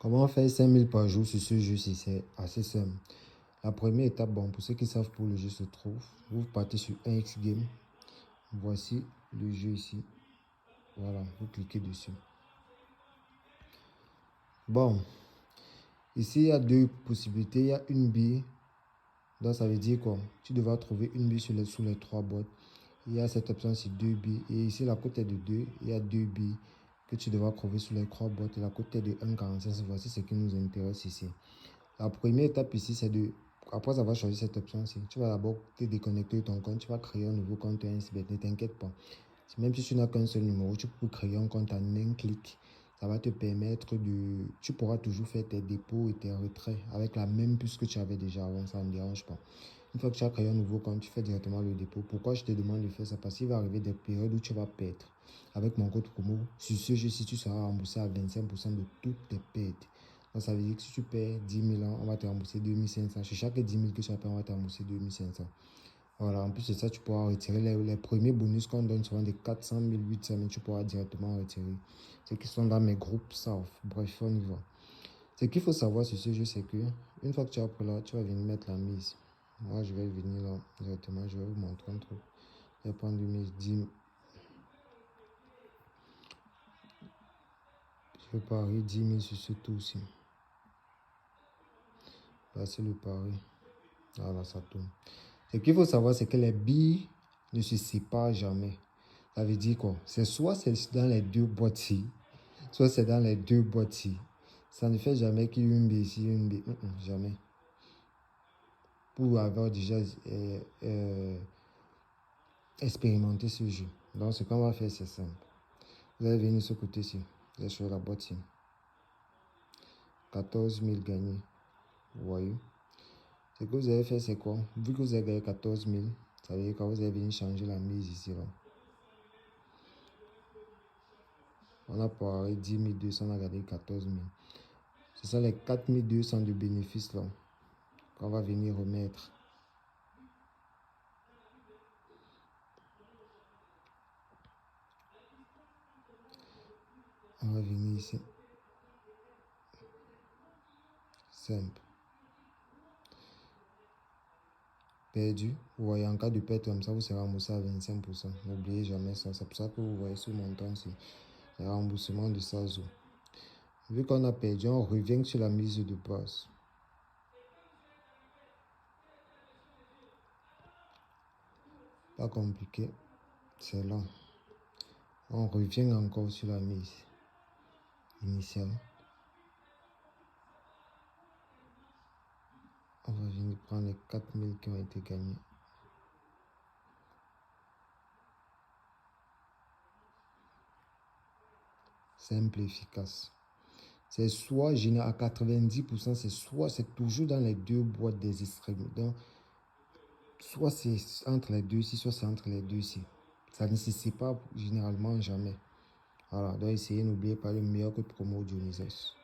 Comment faire 5000 par jour sur ce jeu-ci? C'est assez simple. La première étape, bon, pour ceux qui savent pour le jeu se trouve, vous partez sur 1x Game. Voici le jeu ici. Voilà, vous cliquez dessus. Bon, ici il y a deux possibilités. Il y a une bille. Donc ça veut dire quoi? Tu devras trouver une bille sous les trois boîtes. Il y a cette option c'est 2 billes. Et ici la cote est de 2. Il y a 2 billes que tu devras trouver sur les trois boîtes. Et la cote est de 1,45. Voici ce qui nous intéresse ici. La première étape ici, c'est de, après avoir choisi cette option-ci, tu vas d'abord te déconnecter de ton compte, tu vas créer un nouveau compte SBET, ne t'inquiète pas. Même si tu n'as qu'un seul numéro, tu peux créer un compte en un clic. Ça va te permettre de, tu pourras toujours faire tes dépôts et tes retraits avec la même puce que tu avais déjà avant, ça ne dérange pas. Une fois que tu as créé un nouveau compte, tu fais directement le dépôt. Pourquoi je te demande de faire ça? Parce qu'il va arriver des périodes où tu vas perdre. Avec mon code promo, sur ce jeu-ci, tu seras remboursé à 25% de toutes tes pertes. Donc, ça veut dire que si tu perds 10 000 ans, on va te rembourser 2500. Sur chaque 10 000 que tu as payé, on va te rembourser 2500. Voilà, en plus de ça, tu pourras retirer les premiers bonus qu'on donne souvent de 400 000, 800 000. Tu pourras directement retirer. Ceux qui sont dans mes groupes savent. Bref, on y va. Ce qu'il faut savoir sur ce jeu, c'est que une fois que tu as pris là, tu vas venir mettre la mise. Moi, je vais venir là directement. Je vais vous montrer un truc. Je vais prendre une mise 10 000. Je vais parier 10 000 sur ce tour-ci. Voici le pari. Voilà, ça tourne. Ce qu'il faut savoir, c'est que les billes ne se séparent jamais. Ça veut dire quoi? C'est soit c'est dans les deux boîtiers, soit c'est dans les deux boîtiers. Ça ne fait jamais qu'il y ait une bille ici, une bille. Jamais. Pour avoir déjà expérimenté ce jeu. Donc, ce qu'on va faire, c'est simple. Vous allez venir de ce côté-ci. Vous allez sur la boîtier. 14 000 gagnés. Vous voyez? Ce que vous allez faire, c'est quoi? Vu que vous avez gagné 14 000, ça veut dire que vous allez venir changer la mise ici. Là. On a parlé 10 200, on a gagné 14 000. Ce sont les 4 200 de bénéfices là qu'on va venir remettre. On va venir ici. Simple. Perdu. Vous voyez, en cas de perte comme ça, vous serez remboursé à 25%. N'oubliez jamais ça. C'est pour ça que vous voyez ce montant-ci. Le remboursement de ça. Vu qu'on a perdu, on revient sur la mise de base. Pas compliqué. C'est là. On revient encore sur la mise initiale. On va venir prendre les 4000 qui ont été gagnés. Simple et efficace. C'est soit général à 90%, c'est toujours dans les deux boîtes des extrêmes. Donc, soit c'est entre les deux ici, soit c'est entre les deux ici. Ça ne se sépare généralement jamais. Voilà, donc essayez, n'oubliez pas le meilleur code promo Dionysos.